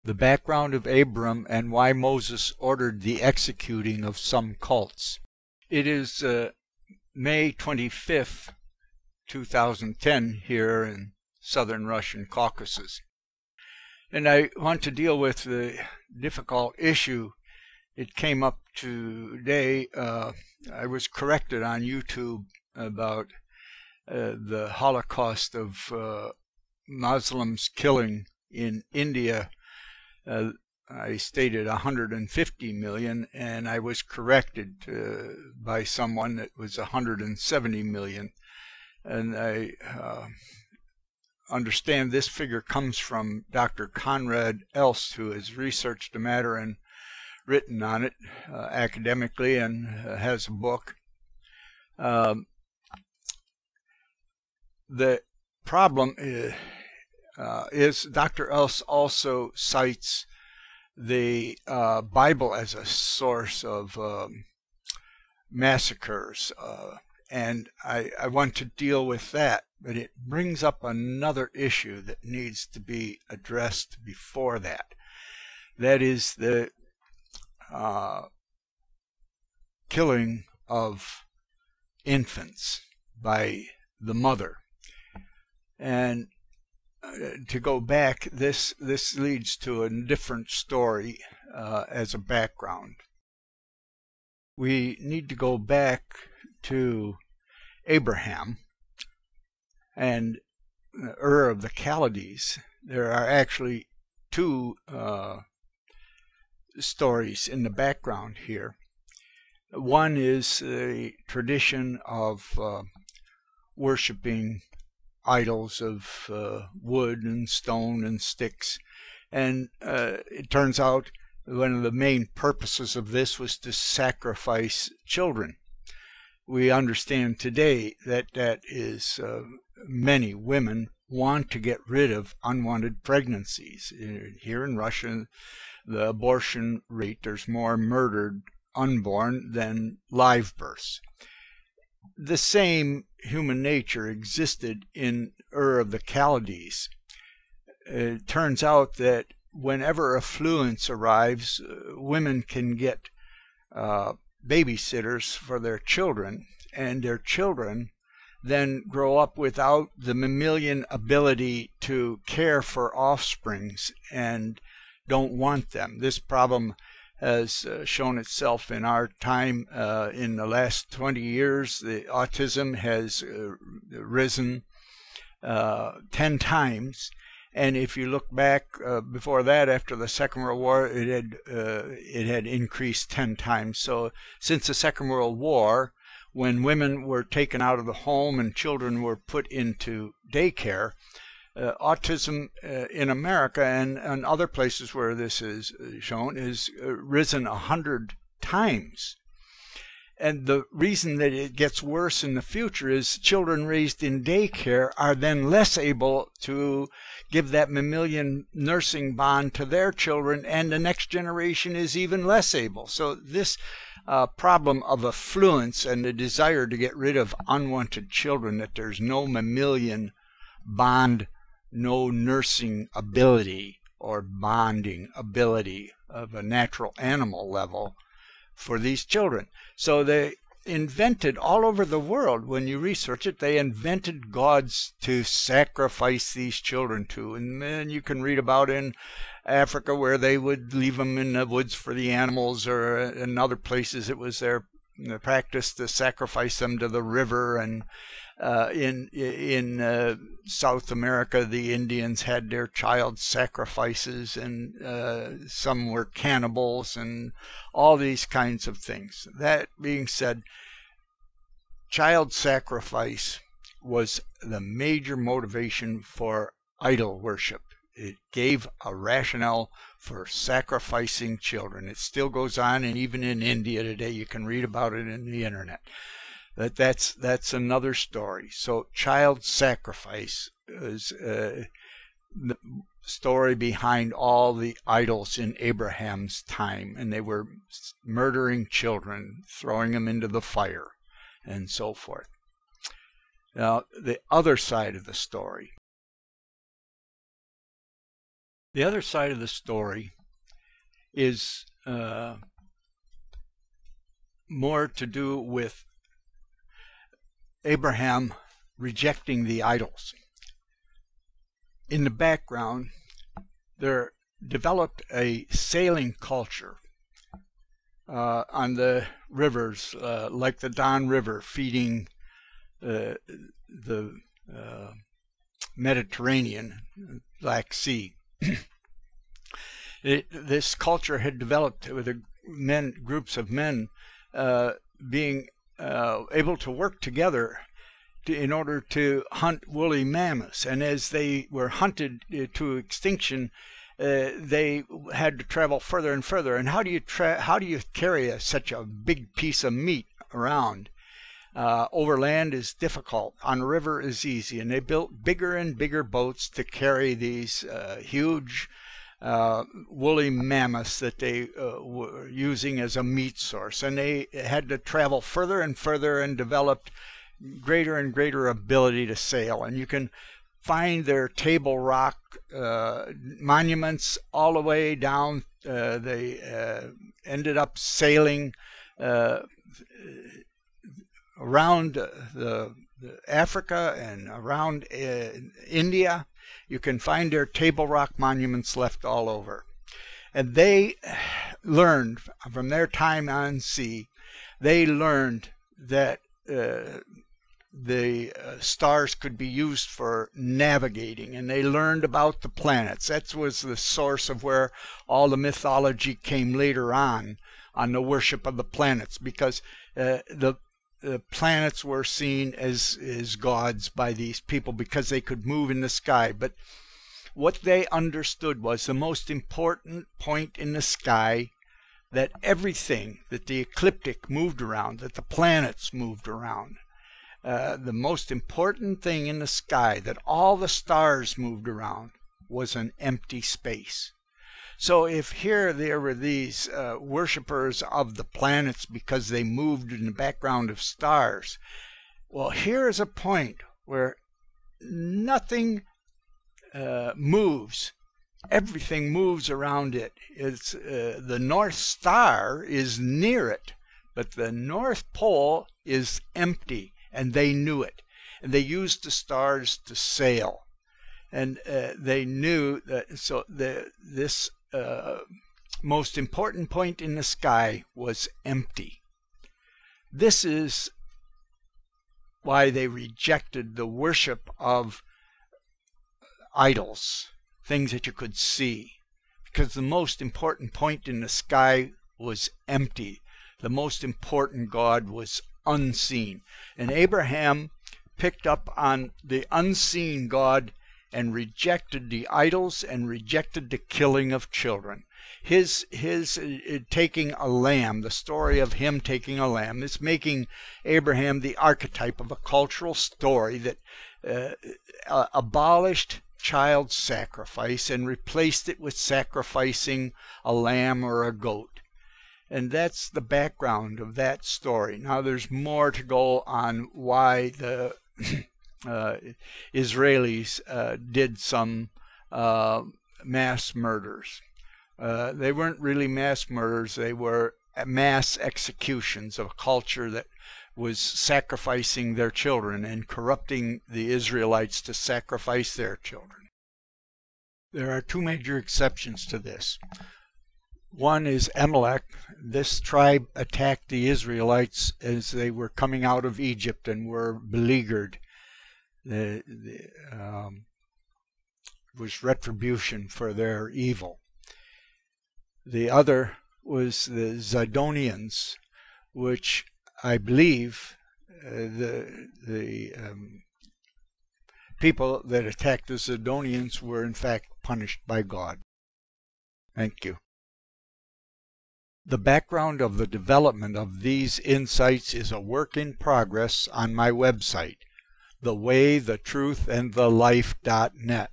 The background of Abram and why Moses ordered the executing of some cults. It is May 25th, 2010 here in southern Russian Caucasus. And I want to deal with the difficult issue. It came up today. I was corrected on YouTube about the Holocaust of Muslims killing in India. I stated 150 million, and I was corrected by someone that was 170 million. And I understand this figure comes from Dr. Conrad Elst, who has researched the matter and written on it academically and has a book. The problem is Dr. Elst also cites the Bible as a source of massacres, and I want to deal with that, but it brings up another issue that needs to be addressed before that. That is the killing of infants by the mother. And to go back, this leads to a different story as a background. We need to go back to Abraham and Ur of the Chaldees. There are actually two stories in the background here. One is a tradition of worshiping idols of wood and stone and sticks, and it turns out one of the main purposes of this was to sacrifice children. We understand today that that is many women want to get rid of unwanted pregnancies. Here in Russia, the abortion rate, there's more murdered unborn than live births. The same human nature existed in Ur of the Chaldees. It turns out that whenever affluence arrives, women can get babysitters for their children, and their children then grow up without the mammalian ability to care for offsprings and don't want them. This problem has shown itself in our time. In the last 20 years, the autism has risen 10 times. And if you look back before that, after the Second World War, it had increased 10 times. So since the Second World War, when women were taken out of the home and children were put into daycare, autism in America and other places where this is shown is risen 100 times. And the reason that it gets worse in the future is children raised in daycare are then less able to give that mammalian nursing bond to their children, and the next generation is even less able. So this problem of affluence and the desire to get rid of unwanted children, that there's no mammalian bond, no nursing ability or bonding ability of a natural animal level for these children. So they invented all over the world, when you research it, they invented gods to sacrifice these children to. And then you can read about in Africa where they would leave them in the woods for the animals, or in other places it was their practice to sacrifice them to the river. And in South America, the Indians had their child sacrifices, and some were cannibals, and all these kinds of things. That being said, child sacrifice was the major motivation for idol worship. It gave a rationale for sacrificing children. It still goes on, and even in India today, you can read about it in the internet. That's another story. So child sacrifice is the story behind all the idols in Abraham's time, and they were murdering children, throwing them into the fire, and so forth. Now, the other side of the story. The other side of the story is more to do with Abraham rejecting the idols. In the background, there developed a sailing culture on the rivers, like the Don River, feeding the Mediterranean, Black Sea. This culture had developed with groups of men being able to work together in order to hunt woolly mammoths. And as they were hunted to extinction, they had to travel further and further. And how do you carry such a big piece of meat around? Over land is difficult. On a river is easy. And they built bigger and bigger boats to carry these huge woolly mammoths that they were using as a meat source. And they had to travel further and further and developed greater and greater ability to sail. And you can find their table rock monuments all the way down. They ended up sailing around Africa and around India. You can find their table rock monuments left all over. And they learned, from their time on sea, they learned that the stars could be used for navigating, and they learned about the planets. That was the source of where all the mythology came later on the worship of the planets, because the planets were seen as gods by these people because they could move in the sky. But what they understood was the most important point in the sky, that everything, that the ecliptic moved around, that the planets moved around. The most important thing in the sky, that all the stars moved around, was an empty space. So if here there were these worshippers of the planets because they moved in the background of stars, well, here is a point where nothing moves. Everything moves around it. It's the North Star is near it, but the North Pole is empty, and they knew it. And they used the stars to sail, and they knew that. So this most important point in the sky was empty. This is why they rejected the worship of idols, things that you could see, because the most important point in the sky was empty. The most important God was unseen. And Abraham picked up on the unseen God and rejected the idols and rejected the killing of children. His taking a lamb, the story of him taking a lamb, is making Abraham the archetype of a cultural story that abolished child sacrifice and replaced it with sacrificing a lamb or a goat. And that's the background of that story. Now there's more to go on why the Israelis did some mass murders. They weren't really mass murders, they were mass executions of a culture that was sacrificing their children and corrupting the Israelites to sacrifice their children. There are two major exceptions to this. One is Amalek. This tribe attacked the Israelites as they were coming out of Egypt and were beleaguered. It was retribution for their evil. The other was the Zidonians, which I believe the people that attacked the Zidonians were in fact punished by God. Thank you. The background of the development of these insights is a work in progress on my website, thewaythetruthandthelife.net.